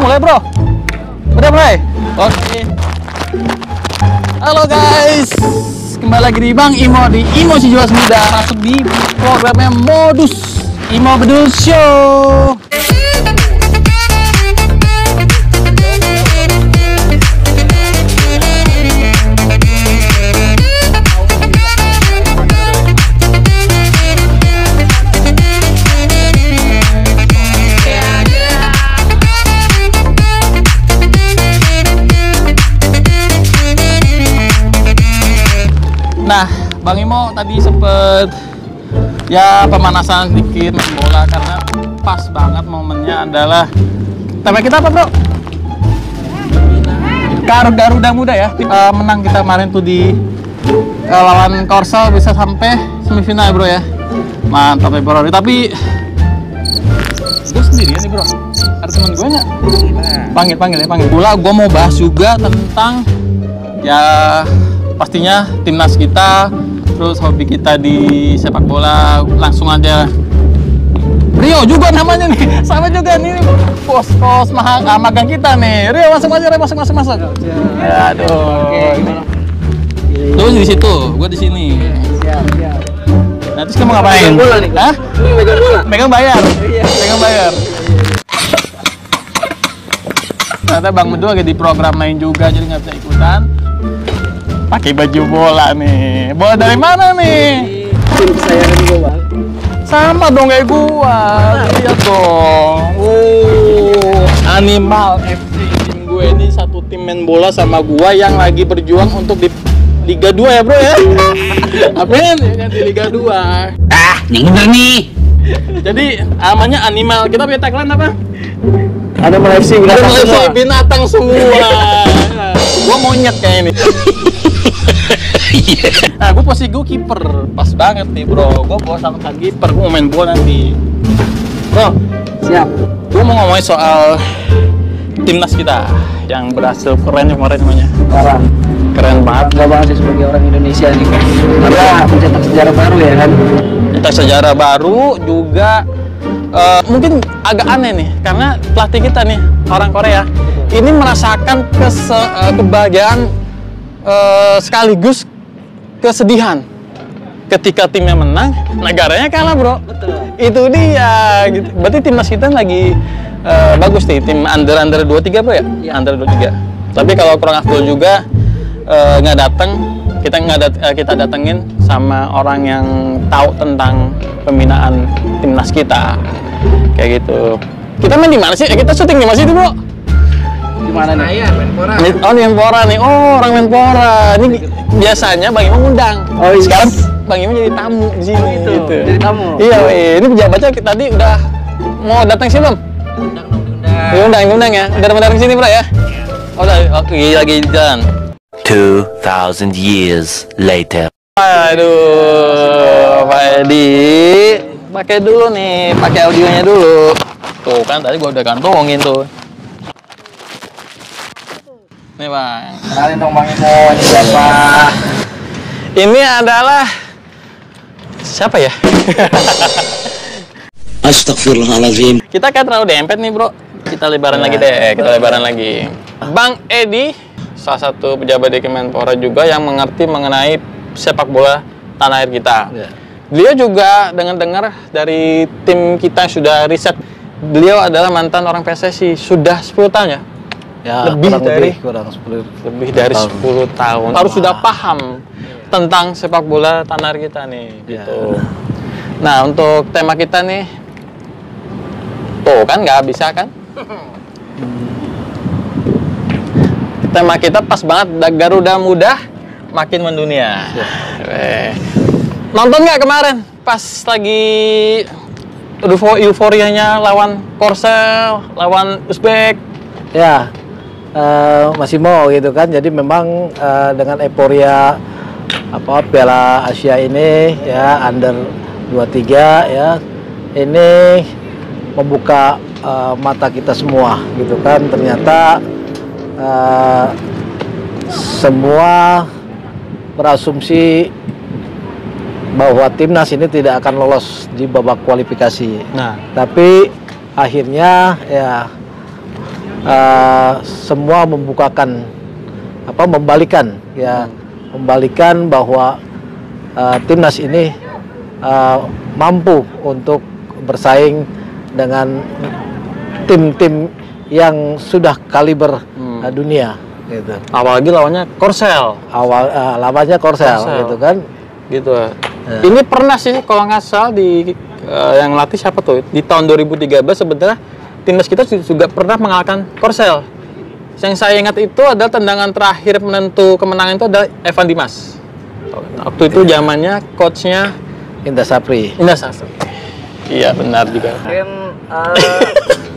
mulai bro? Udah mulai? Oke. Halo guys, kembali lagi di Bang Imo di Imo Si Juas Muda, masuk di programnya Modus Imo Bedul Show. Nah, Bang Imo tadi sempet ya pemanasan sedikit main bola karena pas banget momennya adalah tema kita apa bro? Garuda Muda ya. Menang kita kemarin tuh di lawan Korsel, bisa sampai semifinal bro ya. Mantap ya bro. Tapi gue sendirian nih bro. Ada temen gue nggak? Panggil. Pula gue mau bahas juga tentang ya pastinya timnas kita, terus hobi kita di sepak bola. Langsung aja Rio juga namanya nih, sama juga nih bos magang kita nih. Rio masuk. Ya, aduh. Lu di situ, gua di sini. Siap. Nanti kamu ngapain? Hah? Megang bayar. Megang bayar. Ternyata Bang Bedul lagi di program main juga, jadi nggak bisa ikutan. Pakai baju bola nih. Bola dari mana nih? Tim kesayangan gue bang. Sama dong kayak gua. Lihat dong. Animal FC tim gue ini satu tim main bola sama gua yang lagi berjuang untuk di Liga 2 ya bro ya. Apaan ya di Liga 2? Yang bener nih. Jadi namanya Animal. Kita punya tagline apa? Animal FC binatang semua. Gua monyet kayak ini. Nah, gue posisi gue kiper, pas banget nih bro. Gue bawa sangkutan kiper, gue mau main bola nanti. Bro, siap. Gue mau ngomongin soal timnas kita yang berhasil keren kemarin namanya. Keren banget. Gak banget sih sebagai orang Indonesia nih. Karena mencetak sejarah baru ya kan. Mencetak sejarah baru juga. Mungkin agak aneh nih, karena pelatih kita nih orang Korea ini merasakan kebahagiaan sekaligus kesedihan ketika timnya menang, negaranya kalah bro. Betul. Itu dia gitu. Berarti timnas kita lagi bagus nih, tim under 23 bro ya? Ya. Under 23. Tapi kalau kurang afdol juga nggak datang, kita datengin sama orang yang tahu tentang pembinaan timnas kita kayak gitu. Kita main di mana sih? Kita syuting di mana sih itu bro? Gimana nih? Menpora. Oh, di Menpora nih. Oh, orang Menpora. Ini biasanya Bang Imo ngundang. Oh, iya. Sekarang Bang Imo jadi tamu di sini gitu. Jadi tamu. Iya, ini pejabatnya tadi udah mau datang sih belum? Undang ya. Udah mau datang sini, Bro ya? Oh, oke, lagi jalan. 2000 years later. Aduh, Pak Edi. Pakai dulu nih, pakai audionya dulu. Tuh kan tadi gua udah kantongin tuh. Nih bang, Kenalin dong Bang Imo, ini siapa? ini adalah siapa ya? Astagfirullahaladzim. Kita kan terlalu dempet nih bro. Kita lebaran lagi deh, kita lebaran lagi. Bang Edi, salah satu pejabat di Kemenpora juga yang mengerti mengenai sepak bola tanah air kita. Beliau juga dengar dari tim kita yang sudah riset. Beliau adalah mantan orang PSSI, sudah 10 tahun ya? Ya, lebih dari 10 tahun. Harus sudah paham tentang sepak bola tanah air kita nih, gitu. Nah, untuk tema kita nih, tuh kan nggak bisa kan? Tema kita pas banget, Garuda Muda makin mendunia. Nonton nggak kemarin? Pas lagi euforianya lawan Korsel, lawan Uzbek. Ya. Masih mau gitu kan, jadi memang dengan euforia Piala Asia ini ya under 23 ya, ini membuka mata kita semua gitu kan. Ternyata semua berasumsi bahwa timnas ini tidak akan lolos di babak kualifikasi. Nah, tapi akhirnya ya semua membukakan membalikan membalikan bahwa timnas ini mampu untuk bersaing dengan tim-tim yang sudah kaliber dunia gitu. Apalagi lawannya Korsel. Lawannya Korsel gitu kan. Gitu. Ini pernah sih kalau nggak salah di yang latih siapa tuh? Di tahun 2013 sebenarnya timnas kita juga pernah mengalahkan Korsel. Yang saya ingat itu adalah tendangan terakhir penentu kemenangan itu adalah Evan Dimas. Waktu itu zamannya coachnya Indra Sapri. Iya benar juga.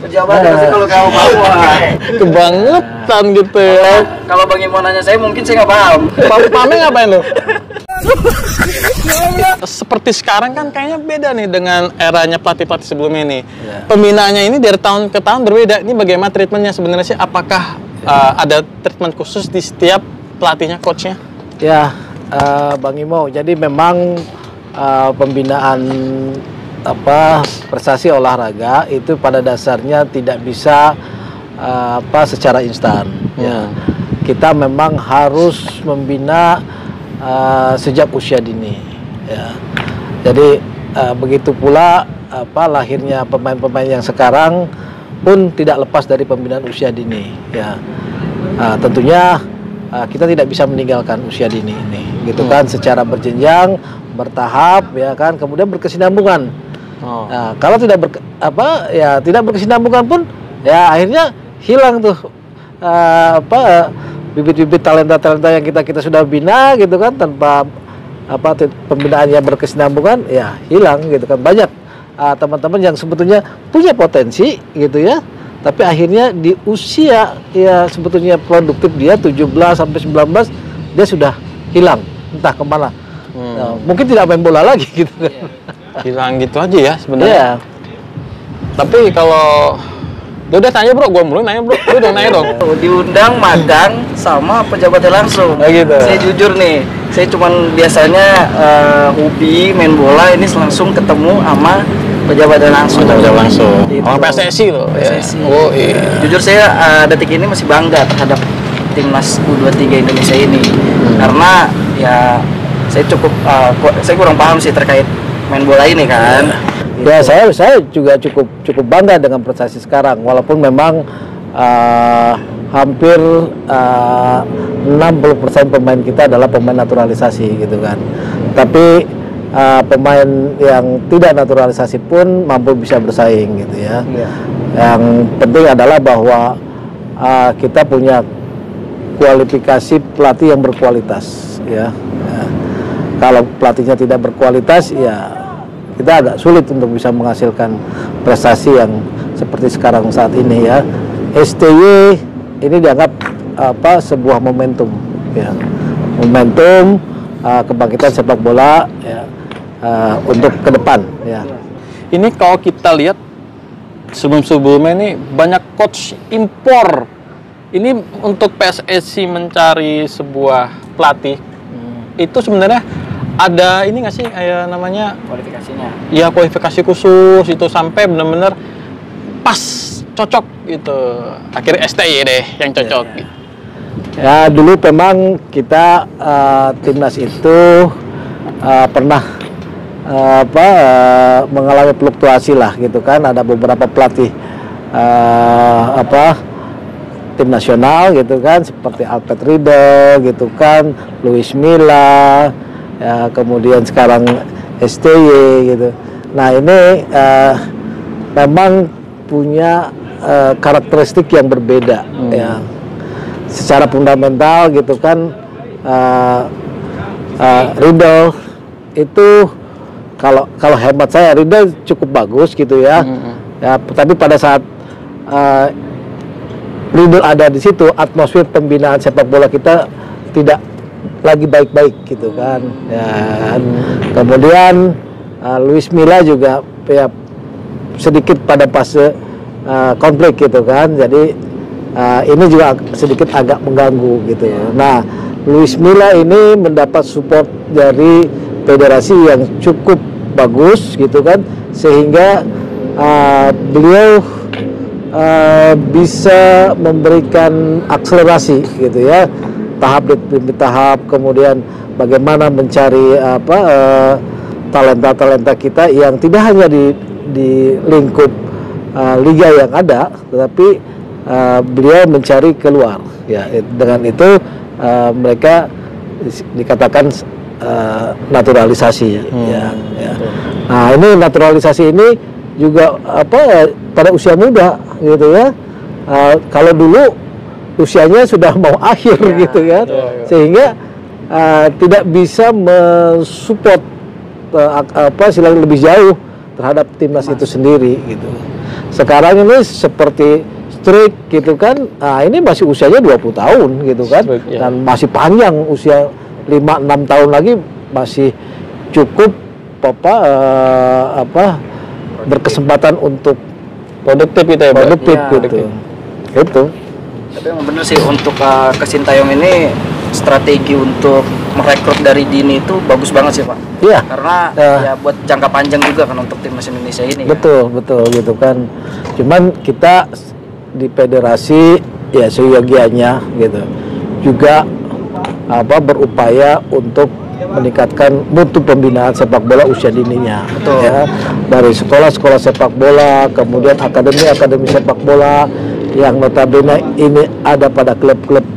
Pejabat pasti kalau kamu mau. Kebangetan gitu ya. Kalau Bang Imo nanya saya mungkin saya nggak paham. Pame ngapain lu? Seperti sekarang kan kayaknya beda nih dengan eranya pelatih-pelatih sebelumnya nih. Pembinaannya ini dari tahun ke tahun berbeda. Ini bagaimana treatmentnya sebenarnya sih? Apakah ada treatment khusus di setiap pelatihnya, coachnya? Ya, Bang Imo. Jadi memang pembinaan prestasi olahraga itu pada dasarnya tidak bisa secara instan. Ya. Kita memang harus membina sejak usia dini. Ya. Jadi begitu pula lahirnya pemain-pemain yang sekarang pun tidak lepas dari pembinaan usia dini. Ya. Tentunya kita tidak bisa meninggalkan usia dini ini, gitu kan, secara berjenjang, bertahap, ya kan, kemudian berkesinambungan. Nah, kalau tidak tidak berkesinambungan pun, ya akhirnya hilang tuh bibit-bibit talenta-talenta yang kita sudah bina, gitu kan, tanpa pembinaan yang berkesinambungan, ya hilang, gitu kan. Banyak teman-teman yang sebetulnya punya potensi, gitu ya, tapi akhirnya di usia ya sebetulnya produktif dia 17 sampai 19 dia sudah hilang, entah kemana. Nah, mungkin tidak main bola lagi gitu kan. Hilang gitu aja ya sebenarnya. Iya. Tapi kalau udah tanya bro, gue mulai nanya bro, lu dong nanya dong. Diundang magang sama pejabatnya langsung. Gitu. Saya jujur nih, saya cuman biasanya hobi main bola, ini langsung ketemu sama pejabatnya langsung. Langsung. Gitu. Oh, PSSI loh. PSSI. Ya. Oh iya. Jujur saya detik ini masih bangga terhadap timnas U23 Indonesia ini, karena ya saya kurang paham sih terkait main bola ini kan. Ya saya juga cukup bangga dengan prestasi sekarang, walaupun memang hampir 60% pemain kita adalah pemain naturalisasi gitu kan. Tapi pemain yang tidak naturalisasi pun mampu bisa bersaing gitu ya. Yang penting adalah bahwa kita punya kualifikasi pelatih yang berkualitas ya. Kalau pelatihnya tidak berkualitas, ya kita agak sulit untuk bisa menghasilkan prestasi yang seperti sekarang saat ini ya. STY ini dianggap sebuah momentum ya, momentum kebangkitan sepak bola ya, untuk ke depan ya. Ini kalau kita lihat sebelum-sebelumnya ini banyak coach impor. Ini untuk PSSI mencari sebuah pelatih itu sebenarnya ada ini nggak sih kayak namanya Kualifikasinya. ya kualifikasi khusus itu sampai benar-benar pas cocok gitu, akhirnya STY deh yang cocok gitu. Ya dulu memang kita timnas itu pernah mengalami fluktuasi lah gitu kan, ada beberapa pelatih tim nasional gitu kan, seperti Alfred Riedel gitu kan, Luis Milla, ya, kemudian sekarang STY gitu. Nah ini memang punya karakteristik yang berbeda ya, secara fundamental gitu kan. Riedel itu kalau hemat saya Riedel cukup bagus gitu ya. Ya, tapi pada saat Riedel ada di situ, atmosfer pembinaan sepak bola kita tidak lagi baik-baik gitu kan. Ya, kemudian Luis Milla juga ya sedikit pada fase konflik gitu kan. Jadi ini juga sedikit agak mengganggu gitu. Nah, Luis Milla ini mendapat support dari federasi yang cukup bagus gitu kan, sehingga beliau bisa memberikan akselerasi gitu ya, tahap demi tahap, kemudian bagaimana mencari talenta-talenta kita yang tidak hanya di lingkup liga yang ada, tetapi beliau mencari keluar ya. Dengan itu mereka dikatakan naturalisasi ya. Nah, ini naturalisasi ini juga pada usia muda gitu ya. Kalau dulu usianya sudah mau akhir gitu kan, sehingga tidak bisa mensupport silahkan lebih jauh terhadap timnas itu sendiri gitu. Sekarang ini seperti Strik gitu kan, ini masih usianya 20 tahun gitu kan, dan masih panjang, usia 5-6 tahun lagi masih cukup berkesempatan untuk produktif gitu ya, produktif gitu. Gitu. Tapi emang bener sih untuk ke Sintayong ini strategi untuk merekrut dari dini itu bagus banget sih Pak. Iya. Karena ya buat jangka panjang juga kan untuk timnas Indonesia ini. Betul gitu kan. Cuman kita di federasi ya seyogianya gitu juga berupaya untuk meningkatkan mutu pembinaan sepak bola usia dininya. Betul. Ya, dari sekolah-sekolah sepak bola, kemudian akademi sepak bola yang notabene ini ada pada klub-klub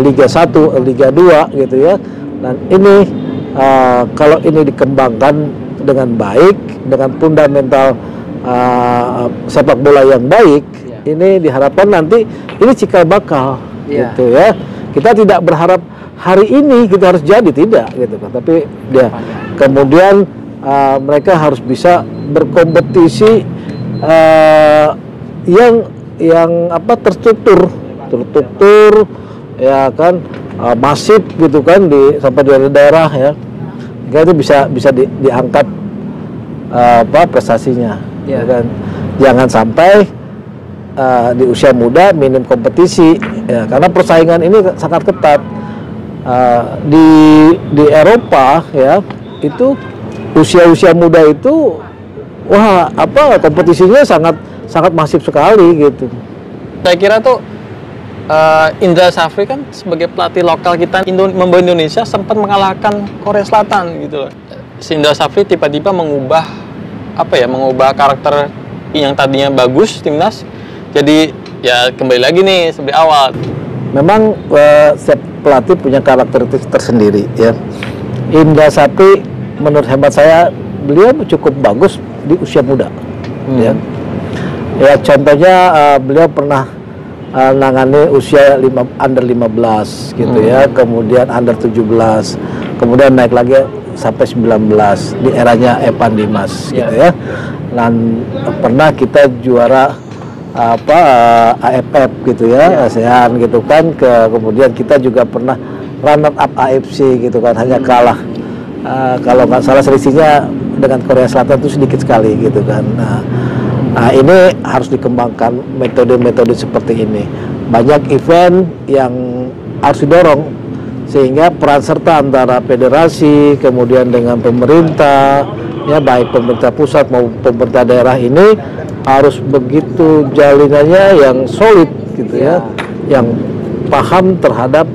Liga 1, Liga 2 gitu ya. Dan ini kalau ini dikembangkan dengan baik, dengan fundamental sepak bola yang baik, ini diharapkan nanti ini cikal bakal gitu ya. Kita tidak berharap hari ini kita harus jadi, tidak gitu kan, tapi ya kemudian mereka harus bisa berkompetisi yang terstruktur ya kan, masif gitu kan, sampai di daerah ya, itu bisa diangkat prestasinya ya kan. Jangan sampai di usia muda minim kompetisi ya, karena persaingan ini sangat ketat. Di Eropa ya, itu usia muda itu kompetisinya sangat masif sekali gitu. Saya kira tuh Indra Safri kan sebagai pelatih lokal kita membawa Indonesia sempat mengalahkan Korea Selatan gitu loh. Si Indra Safri tiba-tiba mengubah karakter yang tadinya bagus timnas, jadi ya kembali lagi nih seperti awal. Memang setiap pelatih punya karakteristik tersendiri ya. Indra Safri menurut hemat saya beliau cukup bagus di usia muda ya. Ya contohnya beliau pernah nangani usia under 15 gitu ya, kemudian under 17, kemudian naik lagi sampai 19 di eranya Evan Dimas gitu ya. Dan pernah kita juara AFF gitu ya, ASEAN gitu kan, kemudian kita juga pernah runner up AFC gitu kan, hanya kalah kalau nggak salah selisihnya dengan Korea Selatan itu sedikit sekali gitu kan. Nah ini harus dikembangkan metode-metode seperti ini. Banyak event yang harus didorong sehingga peran serta antara federasi kemudian dengan pemerintah ya, baik pemerintah pusat maupun pemerintah daerah ini harus begitu jalinannya yang solid gitu ya, yang paham terhadap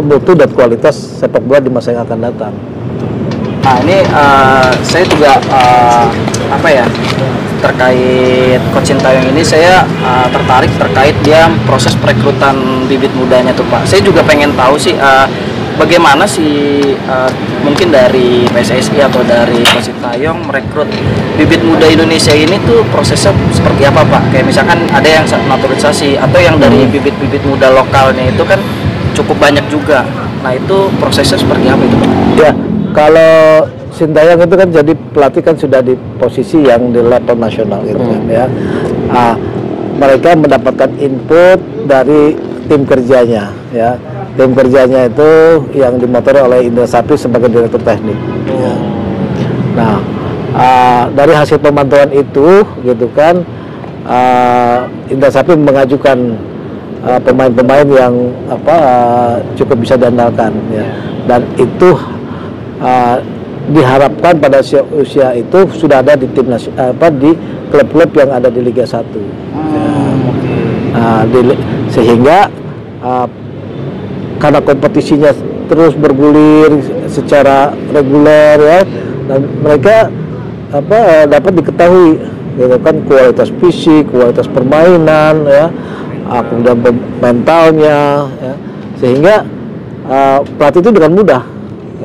mutu dan kualitas sepak bola di masa yang akan datang. Nah ini saya juga terkait Coach Sintayong ini saya tertarik terkait dia proses perekrutan bibit mudanya tuh Pak. Saya juga pengen tahu sih bagaimana sih mungkin dari PSSI atau dari Coach Sintayong merekrut bibit muda Indonesia ini tuh prosesnya seperti apa Pak? Kayak misalkan ada yang naturalisasi atau yang dari bibit-bibit muda lokalnya itu kan cukup banyak juga. Nah itu prosesnya seperti apa itu Pak? Ya, kalau Sintayong itu kan jadi pelatih kan sudah di posisi yang di level nasional gitu kan ya. Mereka mendapatkan input dari tim kerjanya ya. Tim kerjanya itu yang dimotori oleh Indra Safri sebagai direktur teknik. Ya. Nah, dari hasil pemantauan itu gitu kan, Indra Safri mengajukan pemain-pemain yang cukup bisa diandalkan ya. Dan itu diharapkan pada usia itu sudah ada di timnas di klub-klub yang ada di Liga 1. Nah, sehingga karena kompetisinya terus bergulir secara reguler ya, dan mereka dapat diketahui gitu kan, kualitas fisik, kualitas permainan ya, kemudian mentalnya ya, sehingga pelatih itu dengan mudah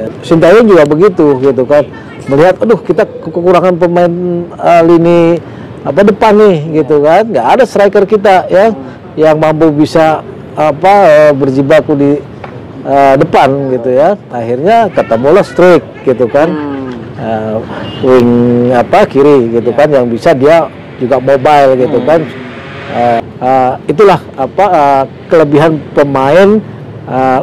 ya. Sintayong juga begitu gitu kan, melihat aduh kita kekurangan pemain lini depan nih gitu kan, nggak ada striker kita ya yang mampu bisa berjibaku di depan gitu ya, akhirnya ketemulah Strik gitu kan, wing kiri gitu kan, yang bisa dia juga mobile gitu kan. Itulah kelebihan pemain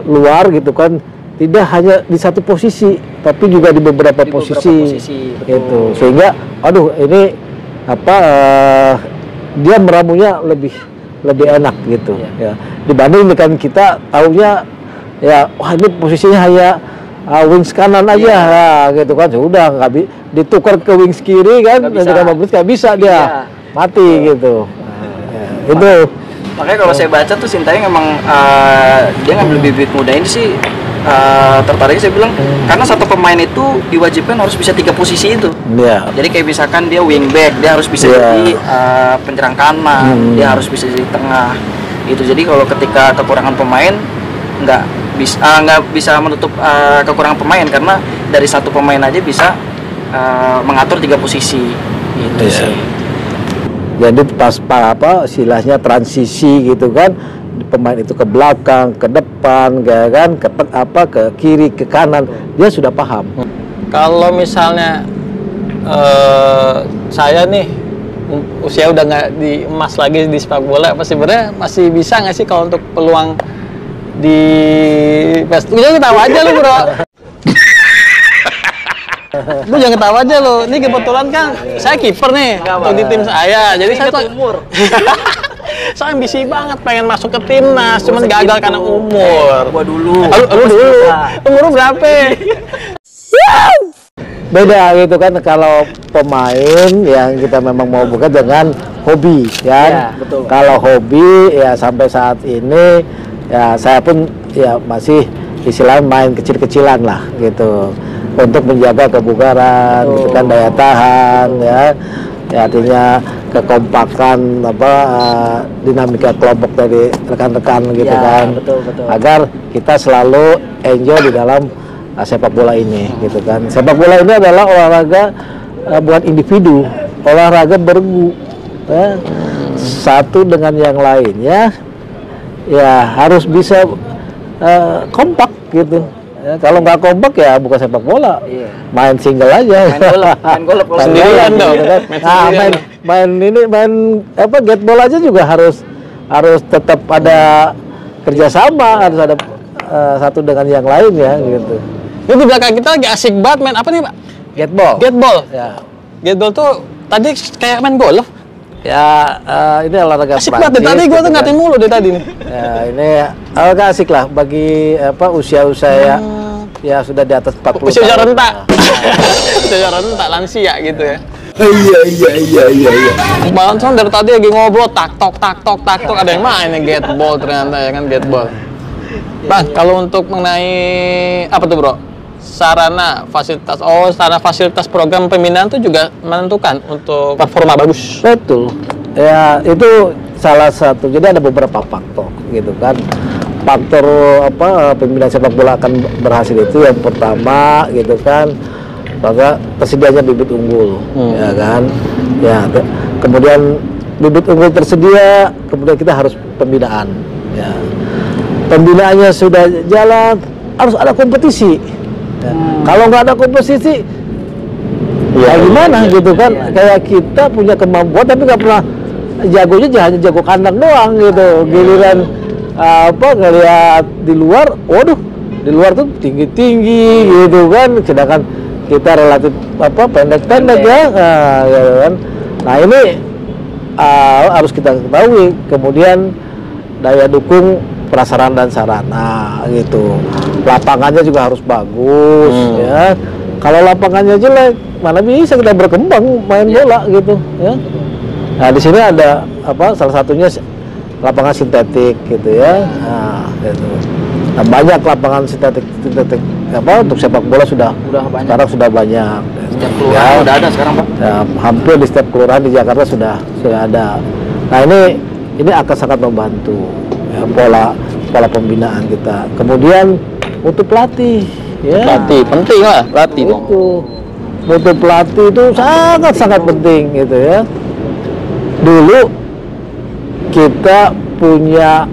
luar gitu kan, tidak hanya di satu posisi tapi juga di beberapa posisi gitu, sehingga aduh ini dia meramunya lebih enak gitu ya, dibanding dengan kita taunya ya, wah ini posisinya hanya wings kanan aja gitu kan, sudah nggak ditukar ke wings kiri kan, nggak bisa dia mati gitu. Itu makanya kalau saya baca tuh Sintayong emang dia ngambil bibit muda ini sih tertarik, saya bilang karena satu pemain itu diwajibkan harus bisa 3 posisi itu. Jadi kayak misalkan dia wingback, dia harus bisa jadi penyerang kanan, dia harus bisa jadi tengah gitu. Jadi kalau ketika kekurangan pemain nggak bisa menutup kekurangan pemain, karena dari satu pemain aja bisa mengatur 3 posisi gitu sih. Jadi pas istilahnya transisi gitu kan, pemain itu ke belakang, ke depan, kan, ke kiri, ke kanan, dia sudah paham. Kalau misalnya saya nih usia udah nggak di emas lagi di sepak bola, apa sebenarnya masih bisa nggak sih kalau untuk peluang di PES? Jangan ketawa aja lu bro. Lu jangan ketawa aja lo. Ini kebetulan kan saya kiper nih untuk di tim saya. Jadi saya tuh umur. Saya ambisi banget pengen masuk ke timnas, cuman gagal karena umur. Gua dulu. Lu dulu. Umur berapa? Beda gitu kan, kalau pemain yang kita memang mau buka dengan hobi kan. Betul. Kalau hobi ya sampai saat ini ya saya pun ya masih istilahnya main kecil-kecilan lah gitu, untuk menjaga kebugaran gitu kan, daya tahan ya artinya kekompakan dinamika kelompok dari rekan-rekan gitu kan, betul. agar kita selalu enjoy di dalam sepak bola ini gitu kan. Sepak bola ini adalah olahraga buat individu, olahraga bergu ya, satu dengan yang lainnya ya harus bisa kompak gitu. Ya, kalau nggak kompak ya bukan sepak bola, main single aja, main golf sendirian dong. Gitu kan. Main gateball aja juga harus tetap ada kerjasama, harus ada satu dengan yang lain ya gitu. Ini di belakang kita lagi asik banget main apa nih Pak? Gateball. Ya. Gateball tuh tadi kayak main golf. Ya ini olahraga asik banget tadi gue tuh ngatain mulu dari tadi nih. Ya ini agak asik lah bagi usia-usia ya sudah di atas 40 usia tahun. rentak. Usia rentak lansia gitu ya. Iya. Bang Son dari tadi lagi ngobrol tak tok ada yang main ya gateball ternyata ya kan gateball. Bang, kalau untuk mengenai apa tuh bro? Sarana fasilitas program pembinaan itu juga menentukan untuk performa bagus. Betul. Ya itu salah satu. Jadi ada beberapa faktor gitu kan. Faktor pembinaan sepak bola akan berhasil itu yang pertama gitu kan, maka tersedianya bibit unggul ya kan. Ya kemudian bibit unggul tersedia, kemudian kita harus pembinaan. Ya. Pembinaannya sudah jalan, harus ada kompetisi. Ya. Kalau nggak ada kompetisi, ya gimana gitu kan? Kayak kita punya kemampuan tapi nggak pernah jagonya hanya jago kandang doang gitu. Giliran ngelihat di luar, waduh, di luar tuh tinggi-tinggi gitu kan, sedangkan kita relatif pendek-pendek ya, gitu kan. Nah ini harus kita ketahui. Kemudian daya dukung prasarana dan sarana gitu. Lapangannya juga harus bagus ya. Kalau lapangannya jelek, mana bisa kita berkembang main bola gitu ya. Nah, di sini ada salah satunya lapangan sintetik gitu ya. Nah, gitu. Nah, banyak lapangan sintetik untuk sepak bola sudah banyak. sekarang sudah banyak. Setiap kelurahan udah ada sekarang, Pak. Ya, hampir di setiap kelurahan di Jakarta sudah ada. Nah, ini akan sangat membantu ya, pola pembinaan kita. Kemudian untuk pelatih, ya. Pelatih penting lah, pelatih dong. Itu mutu pelatih itu sangat penting gitu ya. Dulu kita punya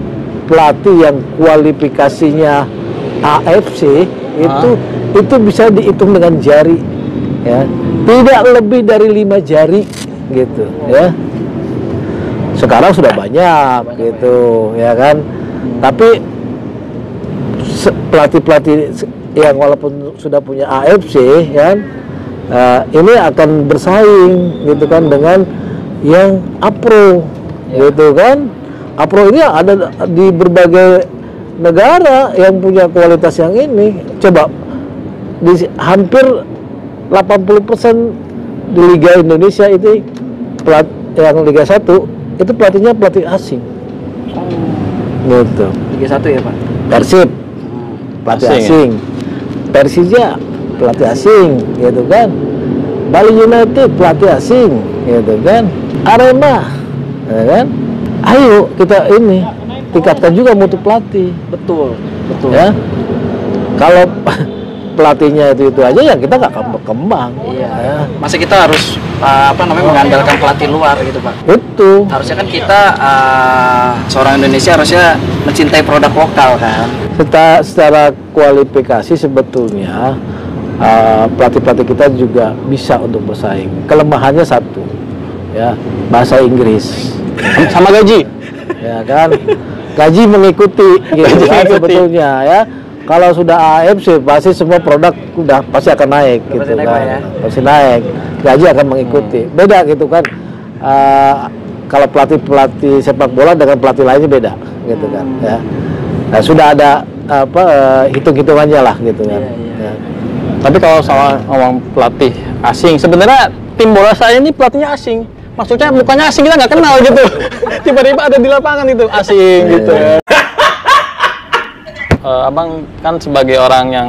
pelatih yang kualifikasinya AFC itu bisa dihitung dengan jari ya, tidak lebih dari 5 jari gitu ya. Sekarang sudah banyak gitu ya kan, tapi pelatih yang walaupun sudah punya AFC ya, ini akan bersaing gitu kan dengan yang APRO gitu kan. APRO ini ada di berbagai negara yang punya kualitas yang ini. Coba hampir 80% di Liga Indonesia itu yang Liga 1 itu pelatihnya pelatih asing. Gitu. Liga 1 ya, Pak. Persib pelatih asing. Persija pelatih asing gitu kan. Bali United pelatih asing gitu kan. Arema ya kan. Ayo kita ini tingkatkan juga mutu pelatih. Betul. Ya. Kalau pelatihnya itu aja ya kita nggak akan berkembang. Iya. Ya. Masa kita harus mengandalkan pelatih luar gitu, Pak? Itu. Harusnya kan kita seorang Indonesia harusnya mencintai produk lokal kan. Secara kualifikasi sebetulnya pelatih-pelatih kita juga bisa untuk bersaing. Kelemahannya satu, ya, bahasa Inggris Sama gaji. ya kan, gaji mengikuti gitu kan sebetulnya ya. Kalau sudah AFC pasti semua produk udah pasti akan naik gitu naik, kan, Pak, ya? pasti naik, gaji akan mengikuti. Beda gitu kan, kalau pelatih sepak bola dengan pelatih lainnya beda gitu kan ya. Nah, sudah ada hitung-hitungannya lah gitu kan. Ya. Tapi kalau sama ngomong pelatih asing, sebenarnya tim bola saya ini pelatihnya asing. Maksudnya mukanya asing, kita nggak kenal gitu. Tiba-tiba ada di lapangan itu asing gitu ya. Abang kan sebagai orang yang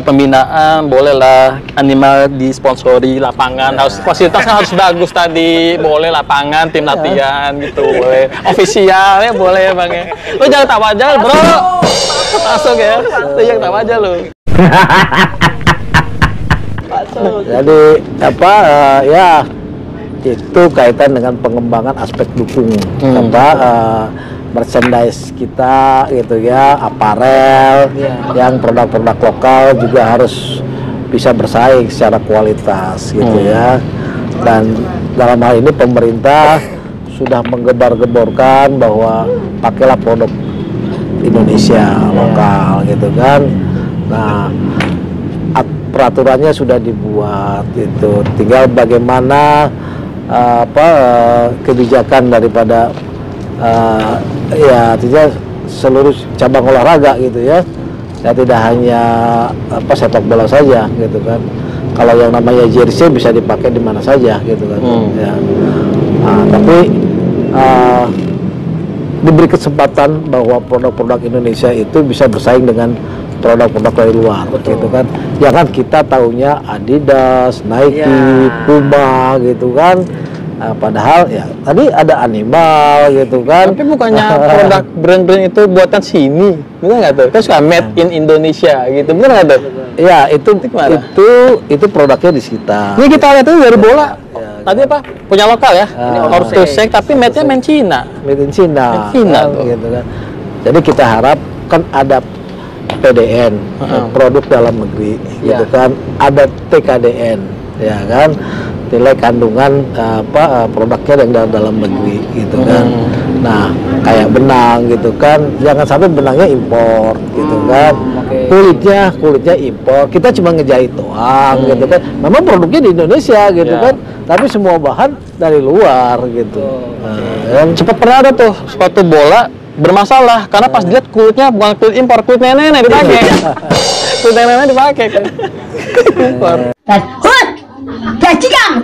pembinaan, bolehlah animal disponsori lapangan, harus fasilitasnya harus bagus tadi, boleh lapangan, tim latihan gitu, boleh ofisial ya, boleh ya Bang ya. Lo jangan tawa aja bro, masuk ya, jangan tawa aja lo. Jadi ya itu kaitan dengan pengembangan aspek dukung merchandise kita gitu ya, aparel yang produk-produk lokal juga harus bisa bersaing secara kualitas gitu ya. Dan dalam hal ini pemerintah sudah menggebar-geborkan bahwa pakailah produk Indonesia lokal gitu kan. Nah, peraturannya sudah dibuat itu, tinggal bagaimana kebijakan daripada ya tidak seluruh cabang olahraga gitu ya. Ya tidak hanya sepak bola saja gitu kan. Kalau yang namanya jersey bisa dipakai di mana saja gitu kan. Ya. Nah, tapi diberi kesempatan bahwa produk-produk Indonesia itu bisa bersaing dengan produk-produk dari luar. Betul. Gitu kan. Jangan kita taunya Adidas, Nike, Puma gitu kan. Nah, padahal ya tadi ada animal gitu kan. Tapi bukannya produk brand-brand itu buatan sini, bener nggak tuh? Kan suka made in Indonesia gitu, bener nggak tuh? Ya itu Itu produknya di sekitar. ini kita lihat itu dari bola. Tadi apa? Punya lokal ya? Ortosek. Tapi made-nya main Cina. Made in China. Made China kan, tuh. gitu kan. Jadi kita harap kan ada PDN, produk dalam negeri, gitu kan. Ada TKDN, ya kan. Nilai kandungan produknya yang dalam negeri gitu kan. Nah, kayak benang gitu kan, jangan sampai benangnya impor gitu kan. Kulitnya impor, kita cuma ngejahit doang gitu kan. Memang produknya di Indonesia gitu kan, tapi semua bahan dari luar gitu. Cepat pernah ada tuh sepatu bola bermasalah karena pas dilihat kulitnya bukan kulit impor, kulit nenek dipakai. Kulit nenek dipakai kan. Hut! Gaji kamu!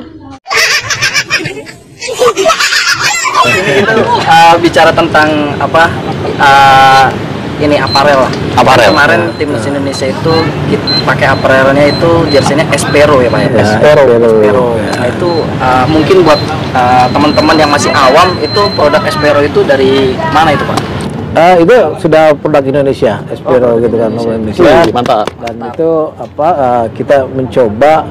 itu bicara tentang apa? Ini aparel lah. Aparel. Kemarin timnas Indonesia itu pakai aparelnya itu jersey-nya Espero ya Pak ya. Espero. Nah itu mungkin buat teman-teman yang masih awam itu produk Espero itu dari mana itu Pak? Itu sudah produk Indonesia, Espero gitu kan, Indonesia. Wih, mantap. Dan itu kita mencoba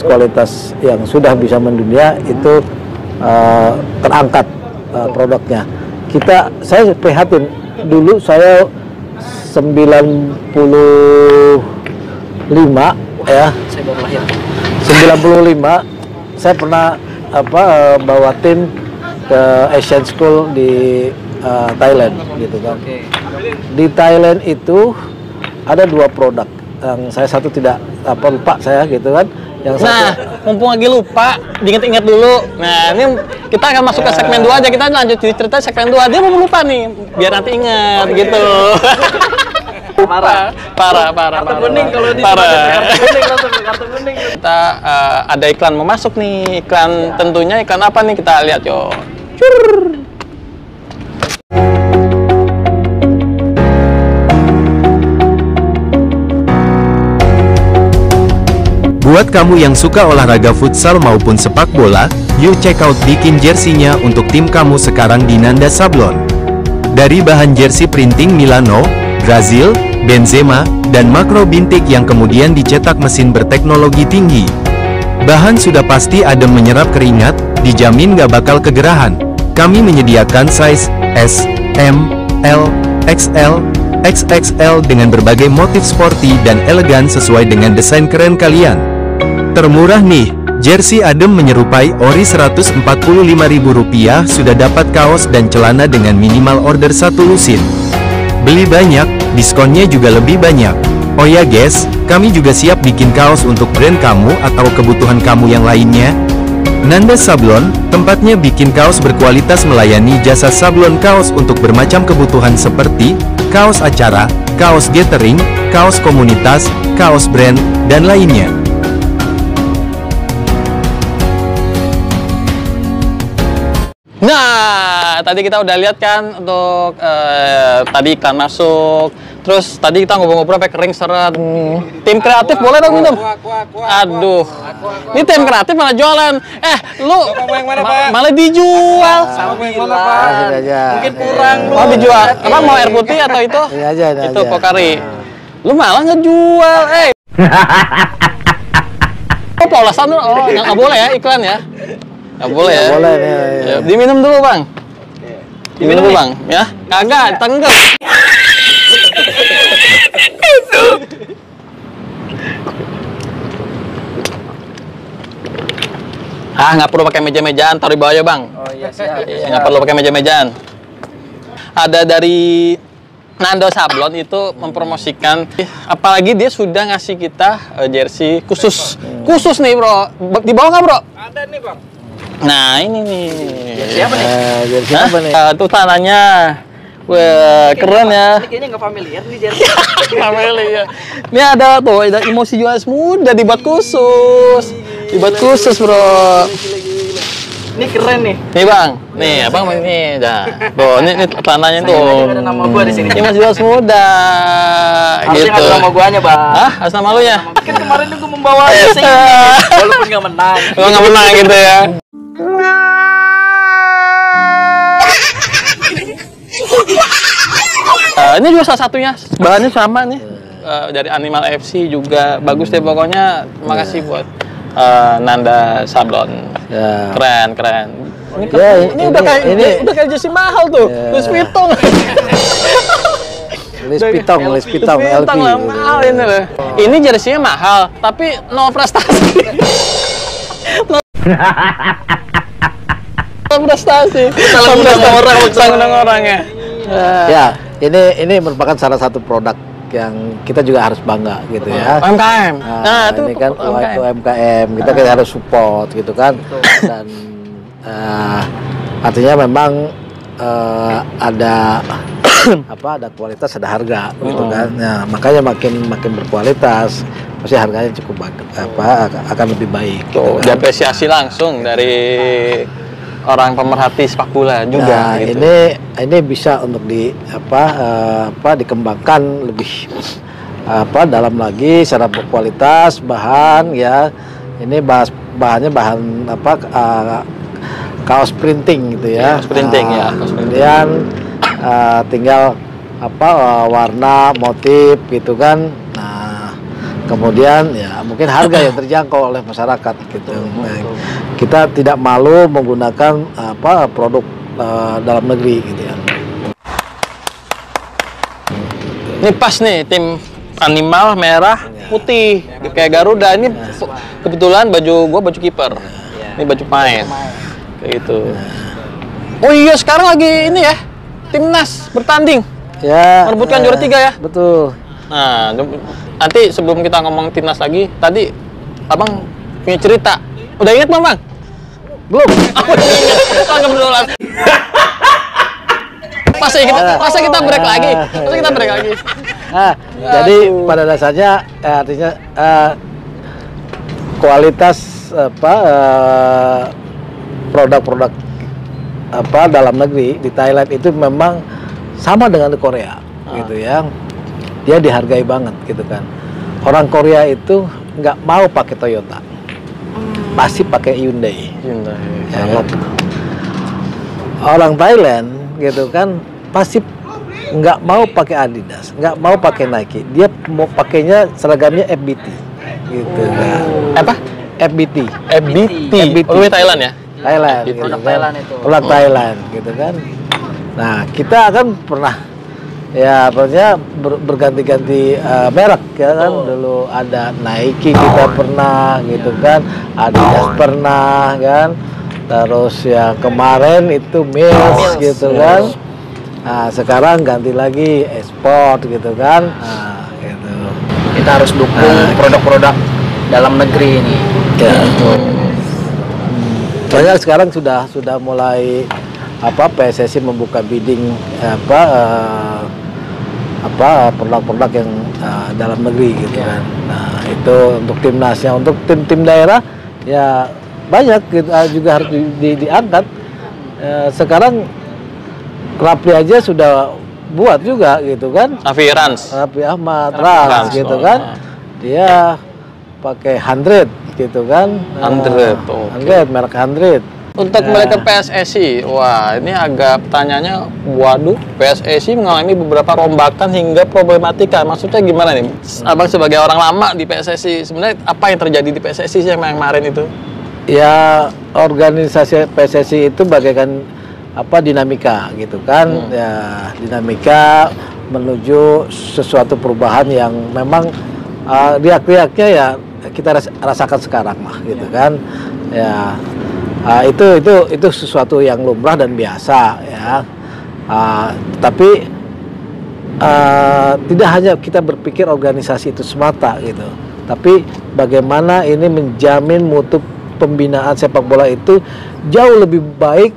kualitas yang sudah bisa mendunia itu terangkat produknya. Saya prihatin dulu saya 95 ya. Saya baru lahir. 95 saya pernah bawa tim ke Asian School di Thailand gitu kan. Oke. Di Thailand itu ada 2 produk yang saya satu tidak lupa saya gitu kan. Yang Nah, satu mumpung lagi lupa, diinget-inget dulu. Nah, ini kita akan masuk ke segmen 2 aja. Kita lanjut cerita segmen 2. Dia mau lupa nih, biar nanti ingat gitu. Parah. Kartu kuning kalau di kartu kuning langsung kartu kuning. Kita ada iklan mau masuk nih. Iklan tentunya iklan apa nih, kita lihat yuk. Buat kamu yang suka olahraga futsal maupun sepak bola, yuk check out bikin jersinya untuk tim kamu sekarang di Nanda Sablon. Dari bahan jersey printing Milano, Brazil, Benzema, dan makro bintik yang kemudian dicetak mesin berteknologi tinggi. Bahan sudah pasti adem menyerap keringat, dijamin gak bakal kegerahan. Kami menyediakan size S, M, L, XL, XXL dengan berbagai motif sporty dan elegan sesuai dengan desain keren kalian. Termurah nih, jersey adem menyerupai ori Rp145.000 sudah dapat kaos dan celana dengan minimal order 1 lusin. Beli banyak, diskonnya juga lebih banyak. Oh ya guys, kami juga siap bikin kaos untuk brand kamu atau kebutuhan kamu yang lainnya. Nanda Sablon, tempatnya bikin kaos berkualitas melayani jasa sablon kaos untuk bermacam kebutuhan seperti kaos acara, kaos gathering, kaos komunitas, kaos brand, dan lainnya. Nah, tadi kita udah lihat kan untuk tadi iklan masuk. Terus tadi kita ngobrol-ngobrol sampai kering seret. Tim kreatif boleh dong minum? Aduh. Ini tim kreatif malah jualan. Lu malah dijual. Mungkin kurang lu. Mau dijual. Apa mau air putih atau itu? ini aja. Itu Pokari. Lu malah ngejual. Oh, polasan lu. Oh, nggak boleh ya iklan ya? Nggak boleh ya? Boleh nih. Ya, diminum dulu bang. Diminum dulu bang, ya? Kagak, tenggel. Nggak perlu pakai meja-mejaan, taruh di bawah aja bang. Oh iya siap. Iya, nggak perlu pakai meja-mejaan. Ada dari Nando Sablon itu mempromosikan, apalagi dia sudah ngasih kita jersey khusus nih bro. Di bawah nggak bro? Ada nih bang. Nah ini nih. Siapa nih? Jersey apa nih? Tuh tanahnya. Wah, keren ya. Ini kayaknya nggak familiar nih jersey. Familiar. Ini ada tuh, ada emosi Juanes Muda dibuat khusus. Dibuat khusus, bro. Ini keren nih. Nih, Bang. Nih, Abang ini dah. Tuh, ini tanahnya tuh. Ada nama gua di sini. Emosi Juanes Muda. Harusnya Gitu. nggak ada nama guanya bang. Hah? Harus nama lu ya? Kan kemarin lu gua membawa jersey ini. Walaupun nggak menang. Gua nggak menang gitu ya. Ini juga salah satunya, bahannya sama nih. Dari Animal FC juga bagus deh pokoknya. Terima kasih buat Nanda Sablon. Ya. Keren. Ini, Ya, ini udah kayak jersey mahal tuh. Ya. Louis Vuitton. Louis Vuitton, LV. lah, mahal ini loh. Ini jersey-nya mahal, tapi no prestasi. No prestasi. Salah orang ya. Ya, ini merupakan salah satu produk yang kita juga harus bangga gitu ya. UMKM. Nah, itu ini kan UMKM. UMKM, kita harus support gitu kan. Dan artinya memang ada ada kualitas, ada harga gitu kan. Nah, makanya makin berkualitas pasti harganya cukup akan lebih baik gitu kan. Diapresiasi langsung dari orang pemerhati sepak bola juga Nah, gitu. ini bisa untuk dikembangkan lebih dalam lagi secara berkualitas bahan ya. Ini bahannya kaos printing gitu ya. Kaos printing ya, kaos printing. Kemudian tinggal warna, motif gitu kan. Nah, kemudian ya mungkin harga yang terjangkau oleh masyarakat gitu. Nah, kita tidak malu menggunakan produk dalam negeri gitu ya. Ini pas nih tim animal merah putih kayak Garuda. Ini kebetulan baju kiper. Ini baju main. Kayak gitu. Oh iya, sekarang lagi ini ya. Timnas bertanding. Ya. Merebutkan juara 3 ya. Betul. Nah, nanti sebelum kita ngomong timnas lagi, tadi Abang punya cerita. Udah ingat Bang? Belum. Tangkap dulu lah. Masa kita break lagi. Nah, jadi pada dasarnya artinya kualitas produk-produk dalam negeri di Thailand itu memang sama dengan di Korea gitu ya. Dia dihargai banget gitu kan. Orang Korea itu nggak mau pakai Toyota, pasti pakai Hyundai. Ya, kan? Orang Thailand gitu kan pasti nggak mau pakai Adidas, nggak mau pakai Nike. Dia mau pakainya seragamnya FBT gitu kan. Apa? FBT. FBT. Oh, Thailand ya? Thailand, Gitu. gitu Produk kan. Thailand itu. Produk Thailand, gitu kan. Nah, kita kan pernah ya artinya berganti-ganti merek ya kan. Dulu ada Nike kita pernah, gitu kan. Adidas pernah kan. Terus yang kemarin itu Mills gitu kan. Nah, sekarang ganti lagi Esport gitu kan. Nah, gitu. Kita harus dukung produk-produk dalam negeri ini. Ya. Soalnya sekarang sudah mulai PSSI membuka bidding produk-produk yang dalam negeri gitu kan. Nah, itu untuk timnasnya, untuk tim-tim daerah ya banyak gitu, juga harus diangkat. Sekarang Rapli aja sudah buat juga gitu kan. Raffi Ahmad Rans, Rans gitu kan. Dia pakai 100 gitu kan. 100, oke. 100 merek 100. Untuk kembali ke PSSI, wah ini agak pertanyaannya, waduh, PSSI mengalami beberapa rombakan hingga problematika. Maksudnya gimana nih? Abang sebagai orang lama di PSSI, sebenarnya apa yang terjadi di PSSI sih yang kemarin itu? Ya, organisasi PSSI itu bagaikan dinamika gitu kan. Ya, dinamika menuju sesuatu perubahan yang memang riak-riaknya ya kita rasakan sekarang lah gitu kan. Ya, itu sesuatu yang lumrah dan biasa ya. Tapi tidak hanya kita berpikir organisasi itu semata gitu, tapi bagaimana ini menjamin mutu pembinaan sepak bola itu jauh lebih baik,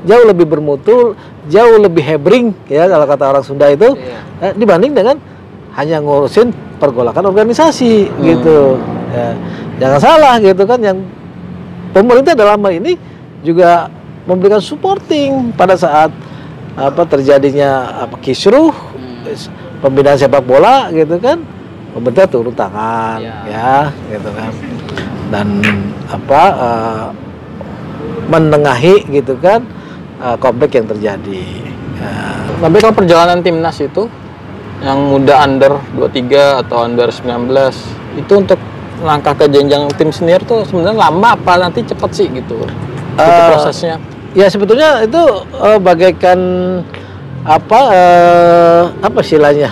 jauh lebih bermutu, jauh lebih hebring ya kalau kata orang Sunda itu, dibanding dengan hanya ngurusin pergolakan organisasi gitu. Ya, jangan salah gitu kan, yang pemerintah dalam hal ini juga memberikan supporting pada saat terjadinya kisruh pembinaan sepak bola gitu kan, pemerintah turun tangan ya gitu kan, dan menengahi gitu kan konflik yang terjadi. Tapi kalau perjalanan timnas itu yang muda under 23 atau under 19 itu untuk langkah ke jenjang tim senior tuh sebenarnya lama apa nanti cepet sih gitu prosesnya? Ya sebetulnya itu bagaikan istilahnya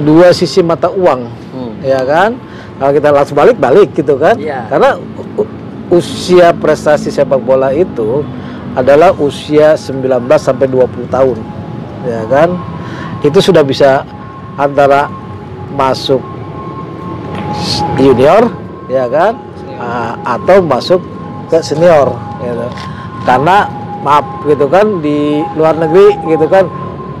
dua sisi mata uang, ya kan? Kalau kita langsung balik gitu kan? Karena usia prestasi sepak bola itu adalah usia 19 sampai 20 tahun, ya kan? Itu sudah bisa antara masuk junior, ya kan, atau masuk ke senior gitu. Karena maaf gitu kan di luar negeri gitu kan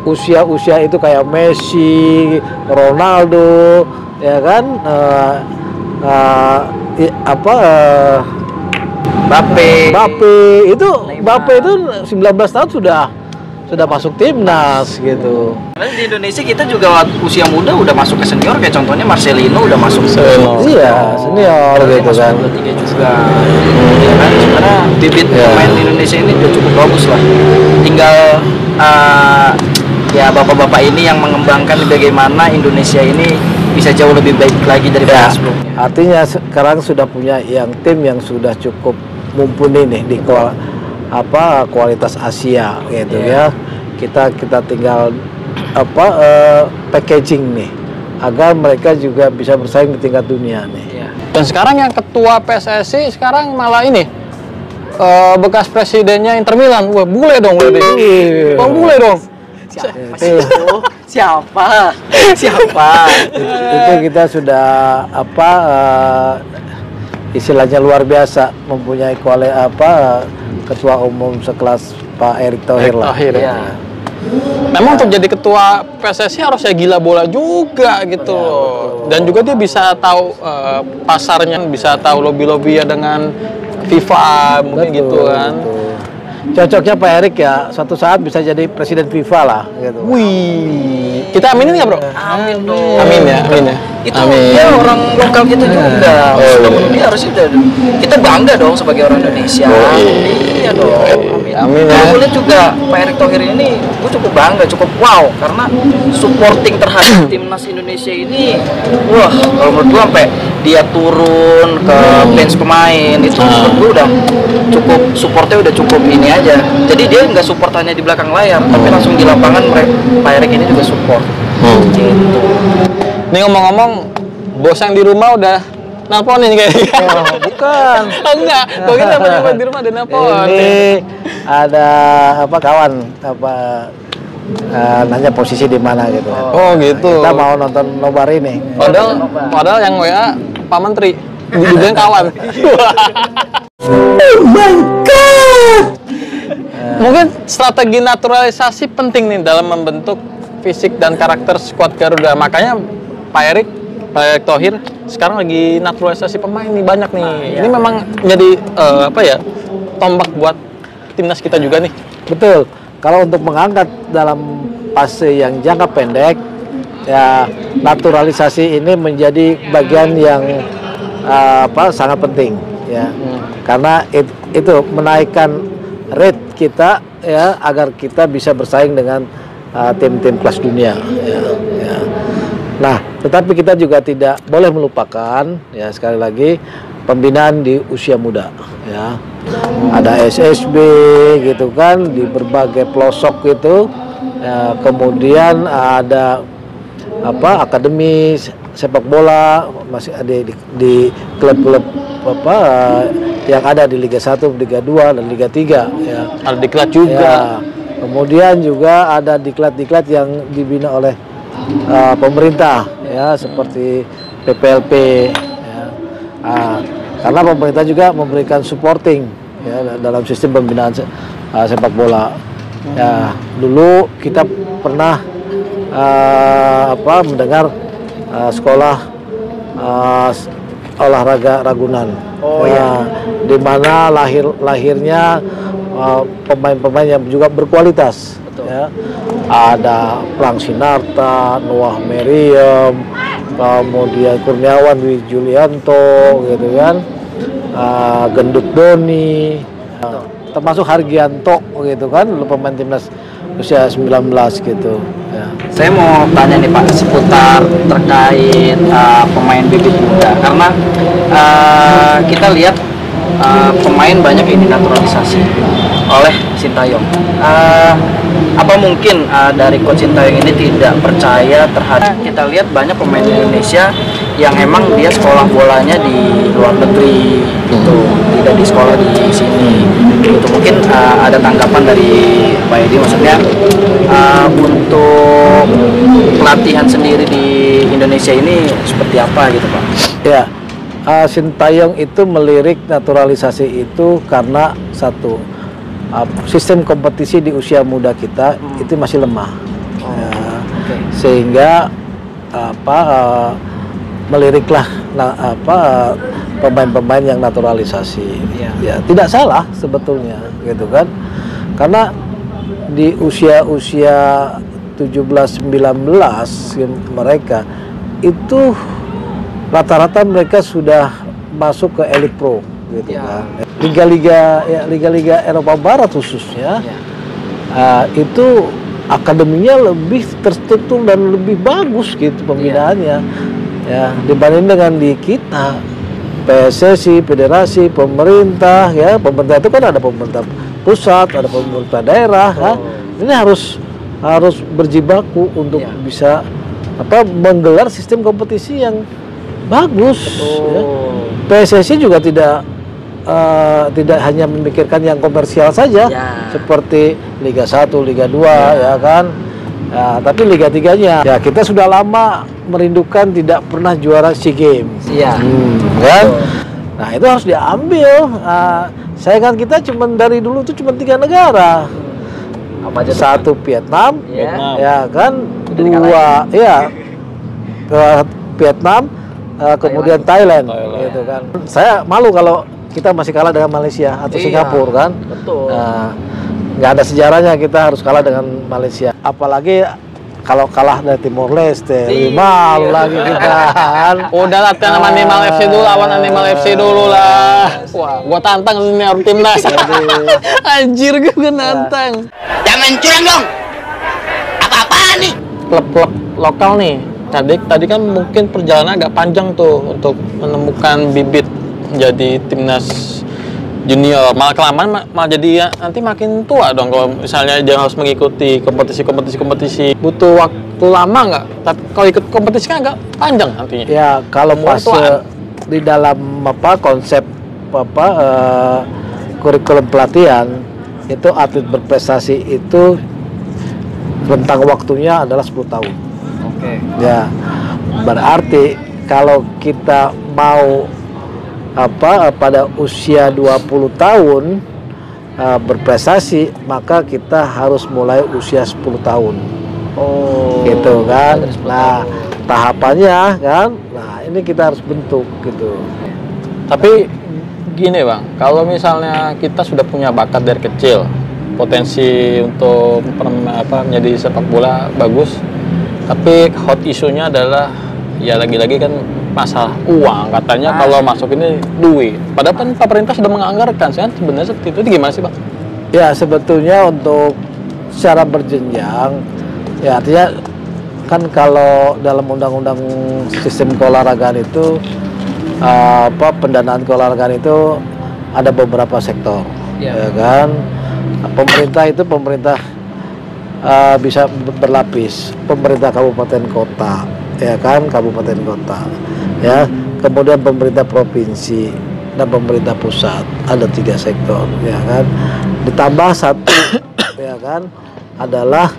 usia itu kayak Messi, Ronaldo, ya kan, Mbappe itu 19 tahun sudah masuk timnas gitu. Karena di Indonesia kita juga usia muda udah masuk ke senior, kayak contohnya Marcelino udah masuk Iya, senior gitu masuk kan. ke 3 juga. Ya kan sebenarnya bibit pemain di Indonesia ini udah cukup bagus lah. Tinggal ya bapak-bapak ini yang mengembangkan bagaimana Indonesia ini bisa jauh lebih baik lagi daripada sebelumnya. Artinya sekarang sudah punya tim yang sudah cukup mumpuni nih di kualitas Asia gitu ya. Kita tinggal packaging nih agar mereka juga bisa bersaing di tingkat dunia nih. Dan sekarang yang ketua PSSI sekarang malah ini bekas presidennya Inter Milan. Wah, bule dong berarti. Bang bule dong. Siapa? Itu kita sudah istilahnya luar biasa mempunyai ketua umum sekelas Pak Erick Thohir lah. Ya. Memang untuk jadi ketua PSSI harus ya gila bola juga gitu loh. Dan juga dia bisa tahu pasarnya, bisa tahu lobby-lobby ya dengan FIFA mungkin gitu kan. Betul. Cocoknya Pak Erick ya suatu saat bisa jadi presiden FIFA lah gitu. Wih, kita aminin nggak bro? Amin dong. Amin ya. Itu Amin. dia orang lokal kita juga. Dia harusnya kita bangga dong sebagai orang Indonesia. Iya dong. Amin ya. Aku lihat juga Pak Erick Thohir ini, gue cukup bangga, cukup wow karena supporting terhadap timnas Indonesia ini, wah kalau menurut gue sampai dia turun ke bench pemain itu menurut gue udah cukup supportnya udah cukup ini aja. Jadi dia nggak support hanya di belakang layar, tapi langsung di lapangan Pak Erick ini juga support. Gitu. Nih ngomong-ngomong, bos yang di rumah udah nelponin kayaknya. Oh, bukan. Oh enggak, kok kita apa di rumah ada nelpon. Ini ada kawan nanya posisi di mana gitu. Oh gitu. Kita mau nonton nobar ini. Padahal yang WA Pak Menteri, juga kawan. Oh my god. Mungkin strategi naturalisasi penting nih dalam membentuk fisik dan karakter skuad Garuda. Makanya Pak Erick Thohir sekarang lagi naturalisasi pemain nih banyak nih. Ini memang jadi tombak buat timnas kita juga nih. Betul. Kalau untuk mengangkat dalam fase yang jangka pendek, ya naturalisasi ini menjadi bagian yang sangat penting, ya. Karena itu menaikkan rate kita, ya, agar kita bisa bersaing dengan tim-tim kelas dunia. Ya. Nah, tetapi kita juga tidak boleh melupakan, ya sekali lagi pembinaan di usia muda, ya. Ada SSB gitu kan di berbagai pelosok gitu, ya, kemudian ada akademi sepak bola masih ada di klub-klub yang ada di Liga 1, Liga 2 dan Liga 3, ya. Ada diklat juga. Ya. Kemudian juga ada diklat-diklat yang dibina oleh pemerintah, ya, seperti PPLP, ya. Karena pemerintah juga memberikan supporting, ya, dalam sistem pembinaan sepak bola. Ya, dulu kita pernah mendengar sekolah olahraga Ragunan, di mana lahirnya pemain-pemain yang juga berkualitas. Ya. Ada Plang Sinarta, Noah Meriem, kemudian Kurniawan Dwi Julianto, gitu kan, Gendut Doni, termasuk Hargianto, gitu kan, pemain timnas usia 19 gitu. Ya. Saya mau tanya nih Pak seputar terkait pemain bibit muda karena kita lihat pemain banyak yang dinaturalisasi oleh Sintayong. Apa mungkin dari Coach Sintayong ini tidak percaya terhadap, kita lihat banyak pemain Indonesia yang emang dia sekolah bolanya di luar negeri gitu, tidak di sekolah di sini gitu. Mungkin ada tanggapan dari Pak Edi, maksudnya untuk pelatihan sendiri di Indonesia ini seperti apa gitu Pak? Ya, Sintayong itu melirik naturalisasi itu karena satu, sistem kompetisi di usia muda kita itu masih lemah. Sehingga meliriklah pemain-pemain yang naturalisasi. Ya, tidak salah sebetulnya gitu kan. Karena di usia 17-19 mereka itu rata-rata mereka sudah masuk ke elit pro gitu kan. Liga-liga Eropa Barat khususnya itu akademinya lebih terstruktur dan lebih bagus gitu pembinaannya ya dibanding dengan di kita. PSSI, federasi, pemerintah ya, pemerintah itu kan ada pemerintah pusat, ada pemerintah daerah kan. Ini harus berjibaku untuk bisa menggelar sistem kompetisi yang bagus ya. PSSI juga tidak hanya memikirkan yang komersial saja seperti Liga 1, Liga 2 ya kan. Ya, tapi Liga 3-nya ya kita sudah lama merindukan tidak pernah juara SEA Games. Kan? Nah, itu harus diambil. Saingan kita dari dulu itu cuma 3 negara. Apa aja? Satu Vietnam, ya kan, 2 ya Vietnam, kemudian Thailand, gitu kan. Saya malu kalau kita masih kalah dengan Malaysia atau Singapura kan. Betul. Nggak ada sejarahnya kita harus kalah dengan Malaysia. Apalagi kalau kalah dari Timor Leste, malu lagi kita kan. Udah latihan sama Animal FC dulu, lawan Animal FC dulu lah. Wah, gua tantang senior timnas. Anjir, gua nantang. Jangan curang dong. Apa-apaan nih? Klub-klub lokal nih. Tadi kan mungkin perjalanan agak panjang tuh untuk menemukan bibit menjadi timnas junior. Malah kelamaan malah jadi nanti makin tua dong kalau misalnya dia harus mengikuti kompetisi. Butuh waktu lama nggak? Tapi kalau ikut kompetisi kan agak panjang nantinya. Ya, kalau fase di dalam konsep kurikulum pelatihan itu atlet berprestasi itu rentang waktunya adalah 10 tahun. Ya, berarti kalau kita mau pada usia 20 tahun berprestasi, maka kita harus mulai usia 10 tahun. Gitu kan. Nah, tahapannya kan. Nah, ini kita harus bentuk gitu. Tapi gini Bang, kalau misalnya kita sudah punya bakat dari kecil, potensi untuk menjadi sepak bola bagus, tapi hot isunya adalah ya lagi-lagi kan masalah uang, katanya kalau masuk ini duit. Padahal kan pemerintah sudah menganggarkan, kan sebenarnya seperti itu gimana sih Bang? Ya, sebetulnya untuk secara berjenjang, ya artinya kan kalau dalam undang-undang sistem keolahragaan itu pendanaan keolahragaan itu ada beberapa sektor, ya kan. Pemerintah bisa berlapis, pemerintah kabupaten kota, ya kan, kabupaten kota, ya, kemudian pemerintah provinsi dan pemerintah pusat, ada 3 sektor, ya kan, ditambah 1 ya kan adalah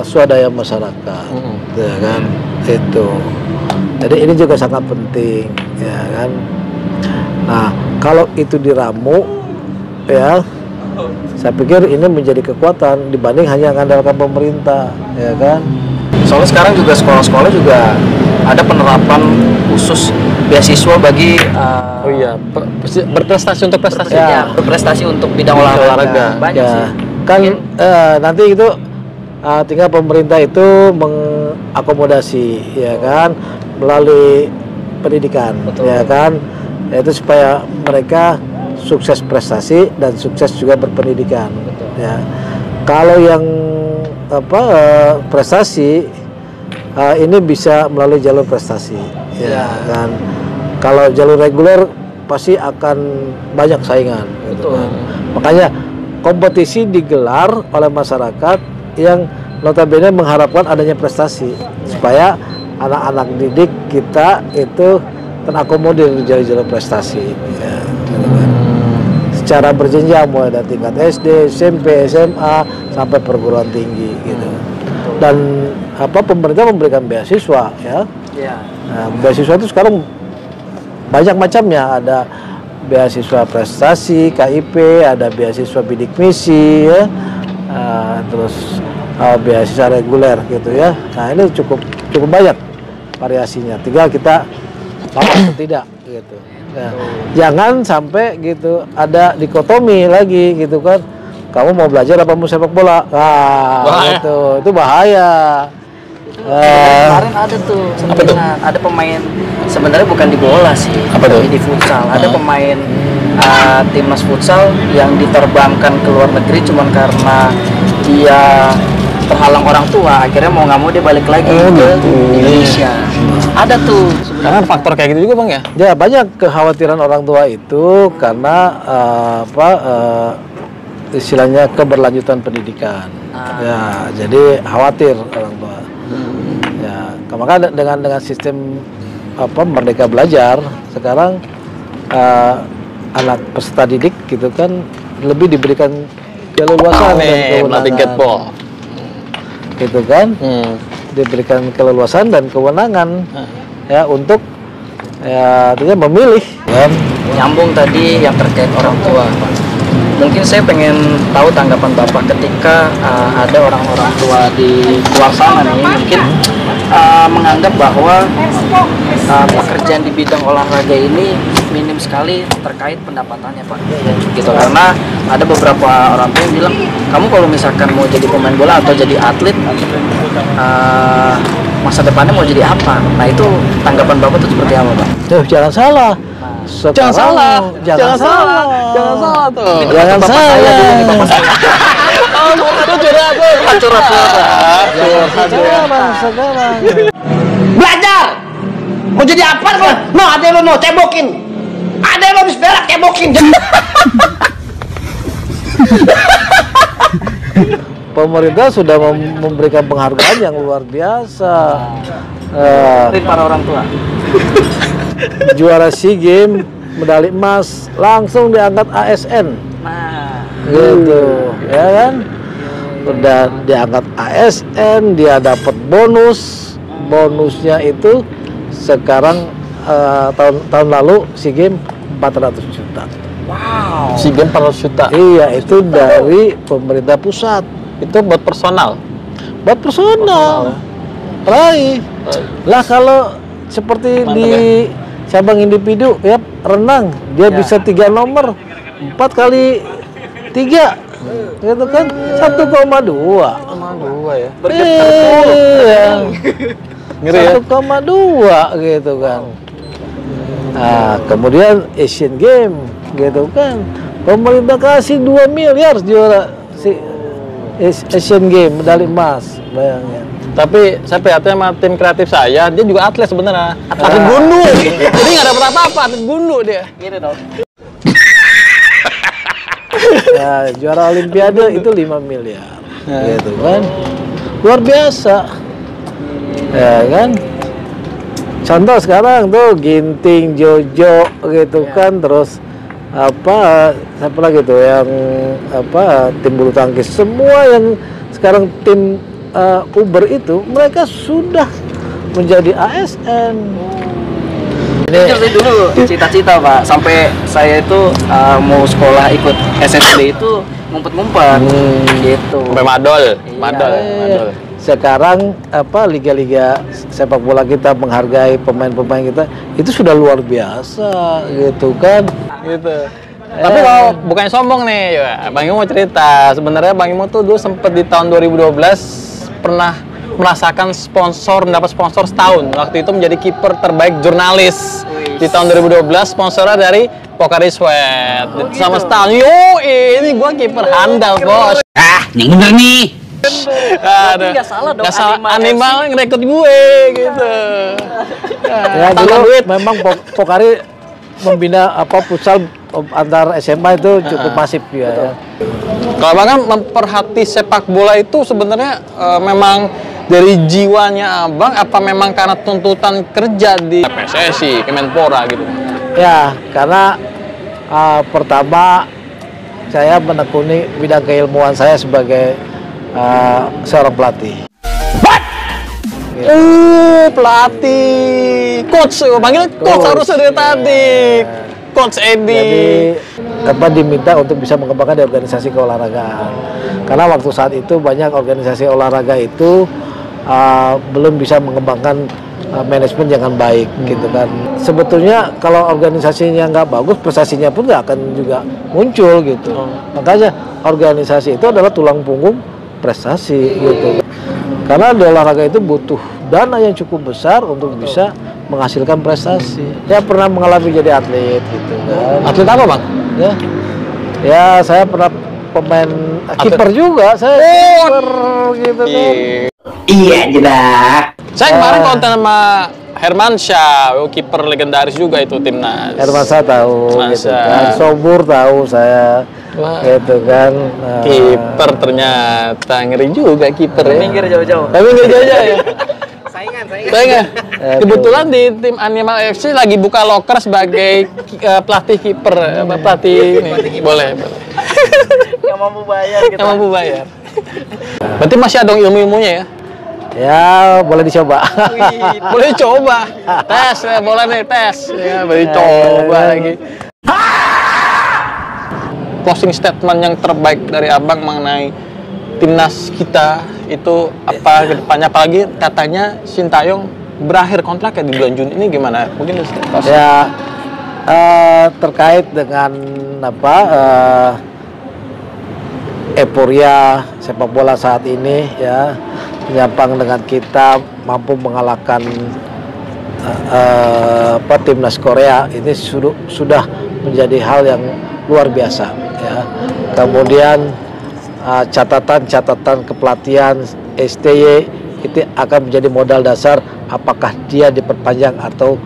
swadaya masyarakat, ya kan, itu. Jadi ini juga sangat penting, ya kan. Nah, kalau itu diramu, ya, saya pikir ini menjadi kekuatan dibanding hanya mengandalkan pemerintah, ya kan. Soalnya sekarang juga sekolah-sekolah juga ada penerapan khusus beasiswa bagi berprestasi untuk prestasi. Ya, berprestasi untuk bidang olahraga. Banyak ya, sih. kan nanti itu tinggal pemerintah itu mengakomodasi, ya kan, melalui pendidikan, ya kan, yaitu supaya mereka sukses prestasi dan sukses juga berpendidikan. Ya, kalau yang prestasi ini bisa melalui jalur prestasi, ya kan. Kalau jalur reguler pasti akan banyak saingan, gitu kan. Makanya kompetisi digelar oleh masyarakat yang notabene mengharapkan adanya prestasi supaya anak-anak didik kita itu terakomodir di jalur prestasi, ya, gitu kan. Secara berjenjang mulai dari tingkat SD, SMP, SMA sampai perguruan tinggi, gitu. Dan pemerintah memberikan beasiswa, ya. Nah, beasiswa itu sekarang banyak macamnya, ada beasiswa prestasi KIP, ada beasiswa bidik misi ya, terus beasiswa reguler gitu ya. Nah ini cukup banyak variasinya, tinggal kita mau atau tidak gitu. Nah, jangan sampai gitu ada dikotomi lagi gitu kan, kamu mau belajar apa mau sepak bola, Bahaya. itu bahaya. Kemarin ada tuh sebenarnya ada pemain sebenarnya bukan di bola sih, Apa tuh? tapi di futsal. Ada pemain timnas futsal yang diterbangkan ke luar negeri cuman karena dia terhalang orang tua, akhirnya mau nggak mau dia balik lagi ke Indonesia. Ada tuh Karena faktor kayak gitu juga bang ya. Ya banyak kekhawatiran orang tua itu karena istilahnya keberlanjutan pendidikan. Ya, jadi khawatir orang tua. Ya, maka dengan sistem Merdeka Belajar sekarang anak peserta didik gitu kan lebih diberikan keleluasan dan Melatih kewenangan. gateball. Gitu kan? Diberikan keleluasan dan kewenangan ya untuk ya artinya memilih kan. nyambung tadi yang terkait orang tua, Pak. Mungkin saya pengen tahu tanggapan Bapak ketika ada orang-orang tua di luar sana nih mungkin menganggap bahwa pekerjaan di bidang olahraga ini minim sekali terkait pendapatannya, Pak. Gitu, karena ada beberapa orang tua yang bilang kamu kalau misalkan mau jadi pemain bola atau jadi atlet masa depannya mau jadi apa? Nah itu tanggapan Bapak itu seperti apa, Pak? Jangan salah. Jangan salah, Jangan salah. jangan salah tuh. Jangan Bapak salah. saya dulu nih, Bapak saya. Oh, itu curhat tuh. Sekarang. Belajar. Mau jadi apa? No, ada lo no cebokin. Ada lo habis berak cebokin. Pemerintah sudah memberikan penghargaan yang luar biasa. Dari para orang tua. Juara SEA Games, medali emas langsung diangkat ASN. Nah, Gitu, ya kan? Udah diangkat ASN, dia dapat bonus. Bonusnya itu sekarang tahun lalu SEA Games 400 juta. wow. Si game 400 juta. Iya, itu dari pemerintah pusat. Itu buat personal. Buat personal. Raih. Lah kalau seperti Mantap di cabang individu ya renang, dia bisa 3 nomor 4 kali 3 gitu kan 1,2. Ya. Iya. Ngeri ya. 1,2 gitu kan. Nah, kemudian Asian Games gitu kan. Pemerintah kasih 2 miliar juara si Asian Games medali emas, bayangin. Tapi saya prihatin sama tim kreatif saya, dia juga atlet sebenarnya. Atlet gundu. Jadi nggak dapat apa-apa, atlet gundu dia. Gini dong. Ya, juara olimpiade itu 5 miliar. Gitu kan. Luar biasa. Ya kan? Contoh sekarang tuh Ginting, Jojo gitu kan, terus siapa lagi tuh yang tim bulu tangkis, semua yang sekarang tim Uber itu mereka sudah menjadi ASN. Ini dulu cita-cita, Pak. Sampai saya itu mau sekolah ikut SSB itu ngumpet-ngumpet gitu. Sampai madol, Iya. madol. Sekarang liga-liga sepak bola kita menghargai pemain-pemain kita itu sudah luar biasa gitu kan. Gitu. Tapi kalau bukannya sombong nih, ya, Bang Imo mau cerita. Sebenarnya Bang Imo tuh dulu sempet di tahun 2012 pernah merasakan mendapat sponsor setahun. Waktu itu menjadi kiper terbaik jurnalis. Di tahun 2012 sponsornya dari Pocari Sweat. Sama setahun. Ini gua kiper handal, Bos. Yang bener nih. Aduh. nggak salah dong, Nggak salah. Anima Anima ngerekrut gue gitu. Ya Tanpa dulu duit. memang Pocari membina futsal antar SMA itu cukup masif ya. Kalau Abang kan memperhati sepak bola itu sebenarnya memang dari jiwanya Abang apa memang karena tuntutan kerja di PSSI, Kemenpora gitu? Ya, karena pertama saya menekuni bidang keilmuan saya sebagai seorang pelatih. Pelatih, coach, panggil coach harusnya dari tadi. Coach Edi. Jadi diminta untuk bisa mengembangkan di organisasi keolahragaan. Karena waktu saat itu banyak organisasi olahraga itu belum bisa mengembangkan manajemen dengan baik gitu kan. Sebetulnya kalau organisasinya nggak bagus, prestasinya pun nggak akan juga muncul gitu. Makanya organisasi itu adalah tulang punggung prestasi gitu. Karena di olahraga itu butuh dana yang cukup besar untuk bisa menghasilkan prestasi. Saya pernah mengalami jadi atlet gitu kan. Atlet apa, Bang? Ya saya pernah pemain kiper juga. Saya kiper gitu kan. Iya jedak. Saya kemarin konten sama Hermansyah, kiper legendaris juga itu timnas. Hermansyah tahu gitu kan. Sobur tahu saya. Wah. Gitu kan. Kiper ternyata ngeri juga kiper ya. Minggir jauh-jauh. Minggir jauh-jauh ya. Saingan. Kebetulan di tim Animal FC lagi buka loker sebagai pelatih kiper, pelatih ini. Boleh. Nggak mampu bayar gitu. Nggak mampu bayar. Berarti masih ada ilmu-ilmunya ya? Ya boleh dicoba. Boleh coba. Tes ya, boleh nih tes. Ya, boleh coba lagi. Closing statement yang terbaik dari Abang mengenai timnas kita itu apa ke depannya, apalagi katanya Sintayong berakhir kontraknya di bulan Juni ini, gimana? Mungkin ya terkait dengan euforia sepak bola saat ini ya, menyampang dengan kita mampu mengalahkan timnas Korea ini sudah menjadi hal yang luar biasa ya. Kemudian catatan kepelatihan STY itu akan menjadi modal dasar apakah dia diperpanjang atau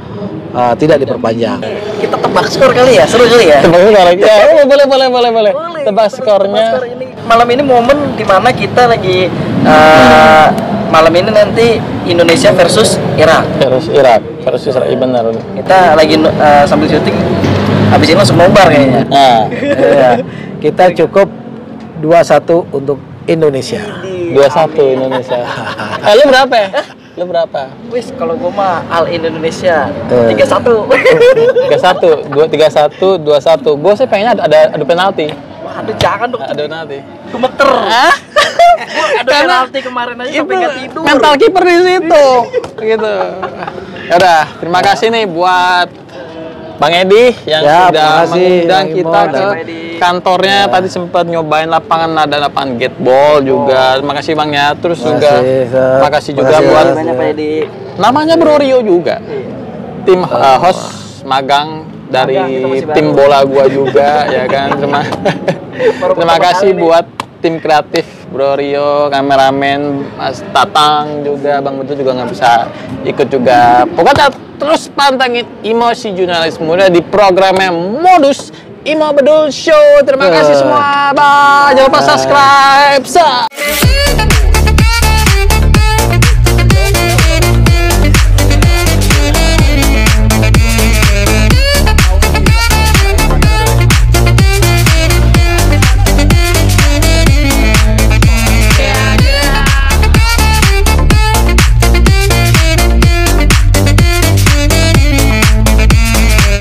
tidak diperpanjang. Kita tebak skor kali ya, seru kali ya. Tebak skor lagi. Ya, boleh. Tebak skornya. Malam ini momen dimana kita lagi malam ini nanti Indonesia versus Irak. Versus Israel, benar. Kita lagi sambil syuting, habis ini langsung nobar kayaknya. Nah, Ya, kita cukup 2-1 untuk Indonesia. 2-1 Indonesia. Lu berapa ya? Lu berapa? Wis kalau gua mah Al Indonesia 3-1. 3-1, 2-1. Gua sih pengennya ada penalti. Waduh, jangan dong. Ada penalti. Gemeter. Gua ada penalti kemarin aja sampai nggak tidur. Mental kiper di situ. Gitu. Ya udah, terima kasih nih buat Bang Edi yang sudah mengundang kita ke kantornya. Tadi sempat nyobain lapangan, ada lapangan gateball juga. Terima kasih Bang ya. Terus juga terima kasih juga buat namanya Bro Rio juga. Tim host magang dari tim bola gua juga ya kan. Terima kasih buat tim kreatif Bro Rio, kameramen Mas Tatang juga, Bang Betul juga nggak bisa ikut juga. Pokoknya terus pantengin Emosi Jurnalis Muda di programnya Modus Imo Bedul Show. Terima kasih semua. Bye. Jangan lupa subscribe.